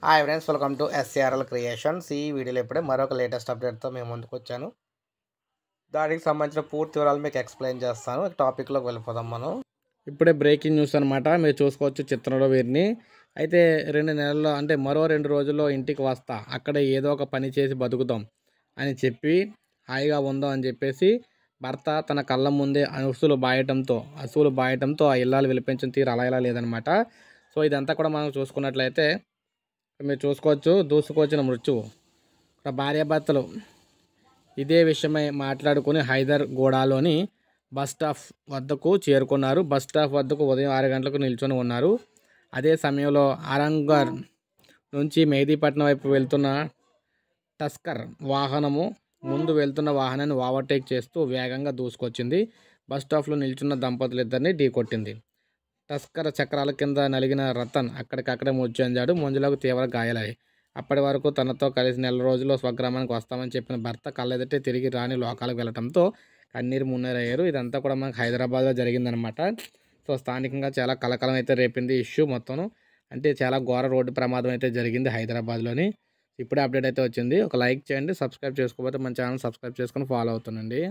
Hi friends, welcome to SRL creations. ఈ వీడియోలో ఇప్పుడే మరొక లేటెస్ట్ అప్డేట్తో మేము ముందుకు వచ్చాను. దానికి సంబంధించిన పూర్తి వివరాలు మీకు ఎక్స్ప్లెయిన్ చేస్తాను. టాపిక్లోకి వెళ్ళిపోదాం మనం. ఇప్పుడే బ్రేకింగ్ న్యూస్ అనమాట. మీరు చూసుకోవచ్చు చిత్రంలో వీరిని. అయితే 2 నెలల్లో అంటే మరో 2 రోజుల్లో ఇంటికి వస్తా, అక్కడ ఏదో ఒక పని చేసి బతుకుతాం అని చెప్పి హాయిగా ఉందాం అని చెప్పేసి భర్త తన కళ్ళ ముందే అసువులు బాయటంతో ఆ ఇల్లాలు విలిపించిన తీరు అలా ఇలా లేదనమాట. సో ఇదంతా కూడా మనం చూసుకున్నట్లయితే మీరు చూసుకోవచ్చు, దూసుకొచ్చిన మృత్యువు. భార్యాభర్తలు ఇదే విషయమై మాట్లాడుకుని హైదర్గూడలోని బస్ స్టాప్ వద్దకు చేరుకున్నారు. బస్ స్టాప్ వద్దకు ఉదయం 6 గంటలకు నిల్చొని ఉన్నారు. అదే సమయంలో ఆరంగర్ నుంచి మెహదీపట్నం వైపు వెళ్తున్న టస్కర్ వాహనము ముందు వెళ్తున్న వాహనాన్ని ఓవర్టేక్ చేస్తూ వేగంగా దూసుకొచ్చింది. బస్ స్టాప్లో నిల్చున్న దంపతులిద్దరిని ఢీకొట్టింది. టస్కర్ చక్రాల కింద నలిగిన రతన్ అక్కడికక్కడే మృతి చెందాడు. మంజులకు తీవ్ర గాయాలయ్యాయి. అప్పటి వరకు తనతో కలిసి నెల రోజుల్లో స్వగ్రామానికి వస్తామని చెప్పిన భర్త కళ్ళెదుటే తిరిగి రాని లోకాలకు వెళ్ళడంతో కన్నీరు మున్నీరయ్యారు. ఇదంతా కూడా మనకు హైదరాబాద్లో జరిగిందనమాట. సో స్థానికంగా చాలా కలకలం అయితే రేపింది ఇష్యూ మొత్తం. అంటే చాలా ఘోర రోడ్డు ప్రమాదం అయితే జరిగింది హైదరాబాద్లోని. ఇప్పుడే అప్డేట్ అయితే వచ్చింది. ఒక లైక్ చేయండి, సబ్స్క్రైబ్ చేసుకోకపోతే మన ఛానల్ సబ్స్క్రైబ్ చేసుకొని ఫాలో అవుతుండండి.